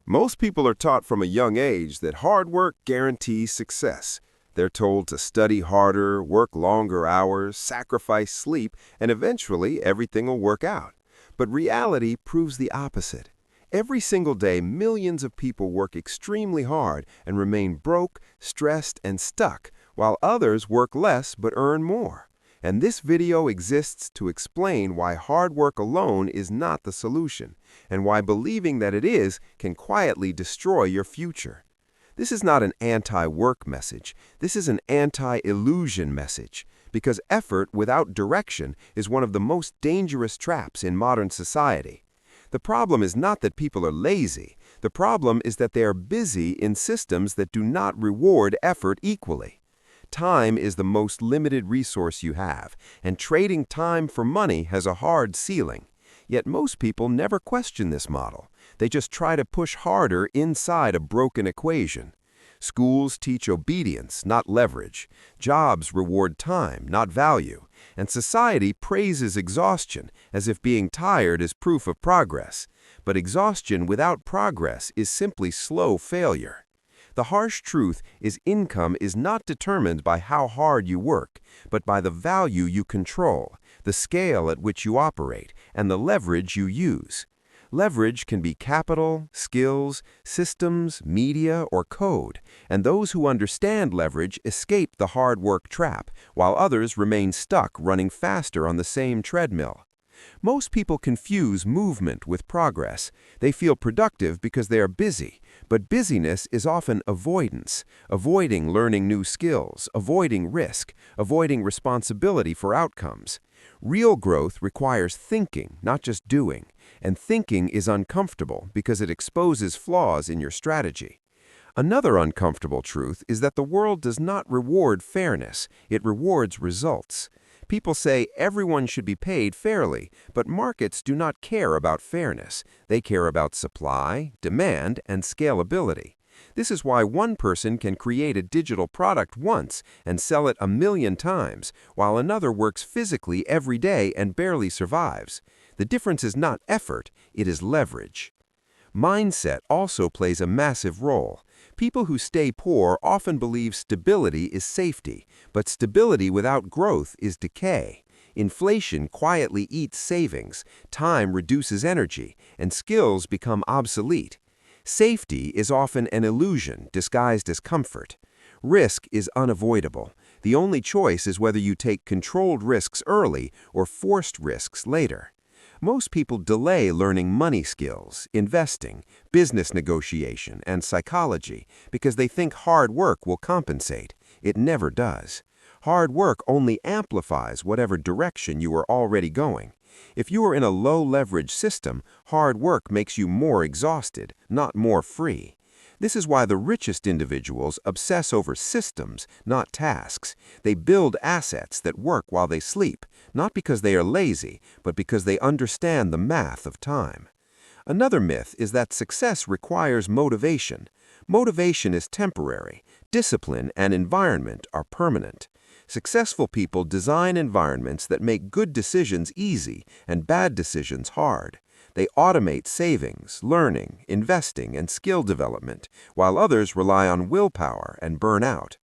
Most people are taught from a young age that hard work guarantees success. They're told to study harder, work longer hours, sacrifice sleep, and eventually everything will work out. But reality proves the opposite. Every single day, millions of people work extremely hard and remain broke, stressed, and stuck, while others work less but earn more. And this video exists to explain why hard work alone is not the solution, and why believing that it is can quietly destroy your future. This is not an anti-work message. This is an anti-illusion message, because effort without direction is one of the most dangerous traps in modern society. The problem is not that people are lazy. The problem is that they are busy in systems that do not reward effort equally. Time is the most limited resource you have, and trading time for money has a hard ceiling. Yet most people never question this model. They just try to push harder inside a broken equation. Schools teach obedience, not leverage. Jobs reward time, not value. And society praises exhaustion, as if being tired is proof of progress. But exhaustion without progress is simply slow failure. The harsh truth is income is not determined by how hard you work, but by the value you control, the scale at which you operate, and the leverage you use. Leverage can be capital, skills, systems, media, or code, and those who understand leverage escape the hard work trap, while others remain stuck running faster on the same treadmill. Most people confuse movement with progress. They feel productive because they are busy, but busyness is often avoidance, avoiding learning new skills, avoiding risk, avoiding responsibility for outcomes. Real growth requires thinking, not just doing, and thinking is uncomfortable because it exposes flaws in your strategy. Another uncomfortable truth is that the world does not reward fairness, it rewards results. People say everyone should be paid fairly, but markets do not care about fairness. They care about supply, demand, and scalability. This is why one person can create a digital product once and sell it 1,000,000 times, while another works physically every day and barely survives. The difference is not effort, it is leverage. Mindset also plays a massive role. People who stay poor often believe stability is safety, but stability without growth is decay. Inflation quietly eats savings, time reduces energy, and skills become obsolete. Safety is often an illusion disguised as comfort. Risk is unavoidable. The only choice is whether you take controlled risks early or forced risks later. Most people delay learning money skills, investing, business negotiation, and psychology because they think hard work will compensate. It never does. Hard work only amplifies whatever direction you are already going. If you are in a low-leverage system, hard work makes you more exhausted, not more free. This is why the richest individuals obsess over systems, not tasks. They build assets that work while they sleep, not because they are lazy, but because they understand the math of time. Another myth is that success requires motivation. Motivation is temporary. Discipline and environment are permanent. Successful people design environments that make good decisions easy and bad decisions hard. They automate savings, learning, investing, and skill development, while others rely on willpower and burn out.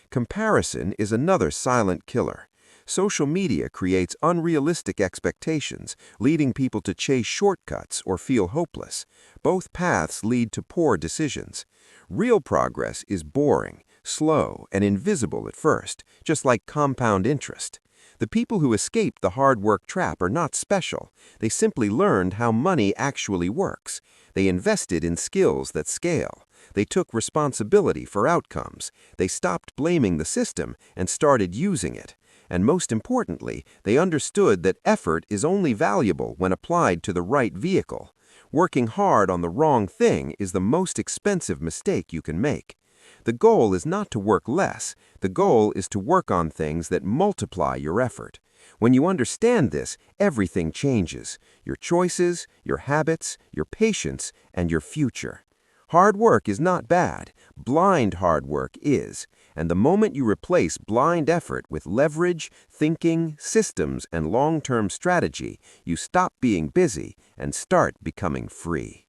Comparison is another silent killer. Social media creates unrealistic expectations, leading people to chase shortcuts or feel hopeless. Both paths lead to poor decisions. Real progress is boring, slow, and invisible at first, just like compound interest. The people who escaped the hard work trap are not special. They simply learned how money actually works. They invested in skills that scale. They took responsibility for outcomes. They stopped blaming the system and started using it. And most importantly, they understood that effort is only valuable when applied to the right vehicle. Working hard on the wrong thing is the most expensive mistake you can make. The goal is not to work less. The goal is to work on things that multiply your effort. When you understand this, everything changes. Your choices, your habits, your patience, and your future. Hard work is not bad. Blind hard work is. And the moment you replace blind effort with leverage, thinking, systems, and long-term strategy, you stop being busy and start becoming free.